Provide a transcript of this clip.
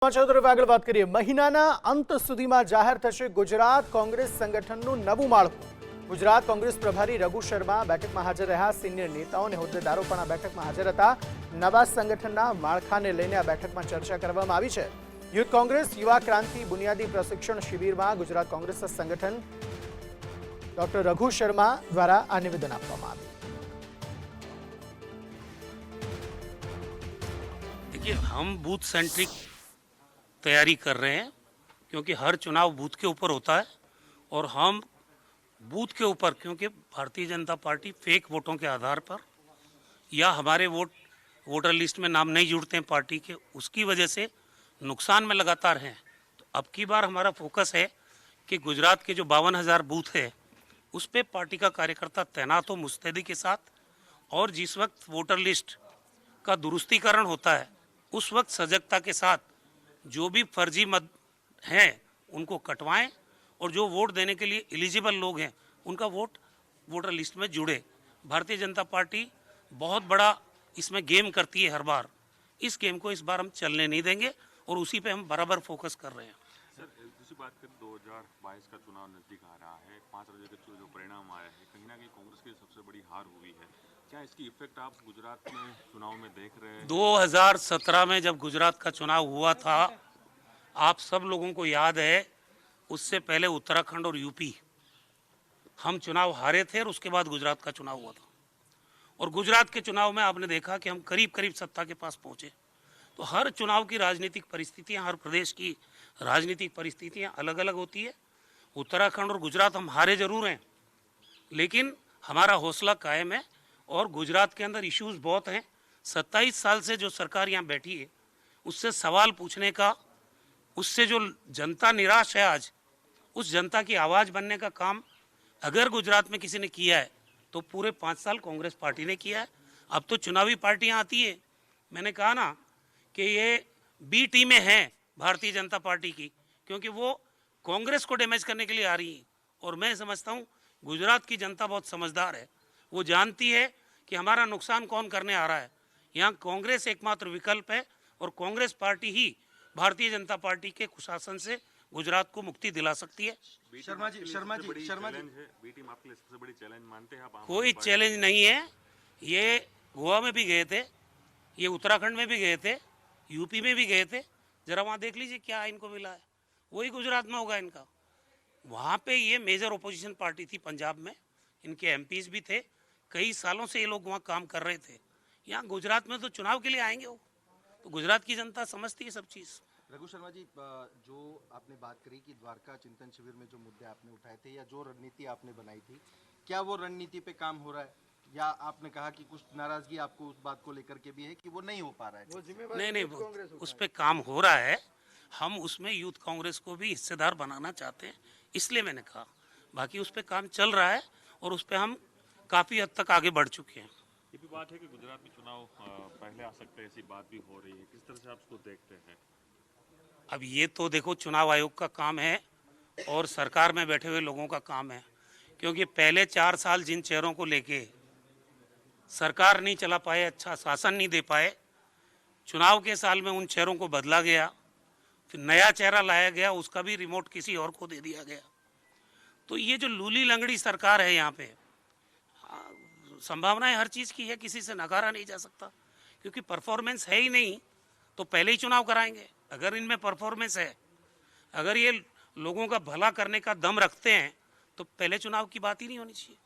સમાચાર તરફ આગળ વાત કરીએ। મહિનાના અંત સુધીમાં જાહેર થશે ગુજરાત કોંગ્રેસ સંગઠનનું નવું માળખું। ગુજરાત કોંગ્રેસ પ્રભારી રઘુ શર્મા બેઠકમાં હાજર રહ્યા। સિનિયર નેતાઓ અને હોદ્દેદારો પણ આ બેઠકમાં હાજર હતા। નવા સંગઠનના માળખાને લઈને આ બેઠકમાં ચર્ચા કરવામાં આવી છે। યુથ કોંગ્રેસ યુવા ક્રાંતિ બુનિયાદી પ્રશિક્ષણ શિબિરમાં ગુજરાત કોંગ્રેસ સંગઠન ડોક્ટર રઘુ શર્મા દ્વારા આ નિવેદન આપવામાં આવ્યું। देखिए, हम बूथ सेंट्रिक तैयारी कर रहे हैं क्योंकि हर चुनाव बूथ के ऊपर होता है और हम बूथ के ऊपर, क्योंकि भारतीय जनता पार्टी फेक वोटों के आधार पर या हमारे वोटर लिस्ट में नाम नहीं जुड़ते हैं पार्टी के, उसकी वजह से नुकसान में लगातार हैं। तो अब की बार हमारा फोकस है कि गुजरात के जो 52,000 बूथ है उस पर पार्टी का कार्यकर्ता तैनात हो मुस्तैदी के साथ, और जिस वक्त वोटर लिस्ट का दुरुस्तीकरण होता है उस वक्त सजगता के साथ जो भी फर्जी मत हैं उनको कटवाएं, और जो वोट देने के लिए एलिजिबल लोग हैं उनका वोट वोटर लिस्ट में जुड़े। भारतीय जनता पार्टी बहुत बड़ा इसमें गेम करती है हर बार। इस गेम को इस बार हम चलने नहीं देंगे और उसी पे हम बराबर फोकस कर रहे हैं। सर, दूसरी बात करें, 2022 का चुनाव नजदीक आ रहा है। 5 राज्यों के जो परिणाम आया है, कहीं ना कहीं कांग्रेस की सबसे बड़ी हार हुई है। क्या इसकी इफेक्ट आप गुजरात में चुनाव में देख रहे हैं? 2017 में जब गुजरात का चुनाव हुआ था, आप सब लोगों को याद है, उससे पहले उत्तराखंड और यूपी हम चुनाव हारे थे और उसके बाद गुजरात का चुनाव हुआ था। और गुजरात के चुनाव में आपने देखा कि हम करीब करीब सत्ता के पास पहुंचे। तो हर चुनाव की राजनीतिक परिस्थितियां, हर प्रदेश की राजनीतिक परिस्थितियां अलग अलग होती है। उत्तराखंड और गुजरात हम हारे जरूर हैं, लेकिन हमारा हौसला कायम है और गुजरात के अंदर इश्यूज बहुत हैं। 27 साल से जो सरकार यहाँ बैठी है उससे सवाल पूछने का, उससे जो जनता निराश है आज, उस जनता की आवाज़ बनने का काम अगर गुजरात में किसी ने किया है तो पूरे 5 साल कांग्रेस पार्टी ने किया है। अब तो चुनावी पार्टियां आती है, मैंने कहा ना कि ये बी टीमें हैं भारतीय जनता पार्टी की, क्योंकि वो कांग्रेस को डैमेज करने के लिए आ रही हैं। और मैं समझता हूँ गुजरात की जनता बहुत समझदार है, वो जानती है कि हमारा नुकसान कौन करने आ रहा है। यहाँ कांग्रेस एकमात्र विकल्प है और कांग्रेस पार्टी ही भारतीय जनता पार्टी के कुशासन से गुजरात को मुक्ति दिला सकती है। शर्मा जी, बी टीम आपके लिए सबसे बड़ी चैलेंज मानते हैं आप? कोई चैलेंज नहीं है। ये गोवा में भी गए थे, ये उत्तराखंड में भी गए थे, यूपी में भी गए थे। जरा वहाँ देख लीजिए क्या इनको मिला है, वही गुजरात में होगा इनका। वहाँ पे ये मेजर ओपोजिशन पार्टी थी पंजाब में, इनके एमपीज भी थे, कई सालों से ये लोग वहाँ काम कर रहे थे। यहाँ गुजरात में तो चुनाव के लिए आएंगे वो, तो गुजरात की जनता समझती है सब चीज़। रघु शर्मा जी, जो आपने बात करी कि द्वारका चिंतन शिविर में जो मुद्दे आपने उठाए थे या जो रणनीति आपने बनाई थी, क्या वो रणनीति पे काम हो रहा है, या आपने कहा कि कुछ नाराजगी आपको उस बात को लेकर के भी है कि वो नहीं हो पा रहा है? नहीं, उस पर काम हो रहा है। हम उसमें यूथ कांग्रेस को भी हिस्सेदार बनाना चाहते हैं, इसलिए मैंने कहा। बाकी उस पर काम चल रहा है और उस पर हम काफ़ी हद तक आगे बढ़ चुके हैं। ये भी बात है कि गुजरात में चुनाव पहले आ सकते हैं, ऐसी बात भी हो रही है। किस तरह से आप उसको देखते हैं? अब ये तो देखो चुनाव आयोग का काम है और सरकार में बैठे हुए लोगों का काम है, क्योंकि पहले 4 साल जिन चेहरों को लेके सरकार नहीं चला पाए, अच्छा शासन नहीं दे पाए, चुनाव के साल में उन चेहरों को बदला गया, फिर नया चेहरा लाया गया, उसका भी रिमोट किसी और को दे दिया गया। तो ये जो लूली लंगड़ी सरकार है यहाँ पे, संभावनाएं हर चीज़ की है, किसी से नकारा नहीं जा सकता, क्योंकि परफॉर्मेंस है ही नहीं तो पहले ही चुनाव कराएंगे। अगर इनमें परफॉर्मेंस है, अगर ये लोगों का भला करने का दम रखते हैं तो पहले चुनाव की बात ही नहीं होनी चाहिए।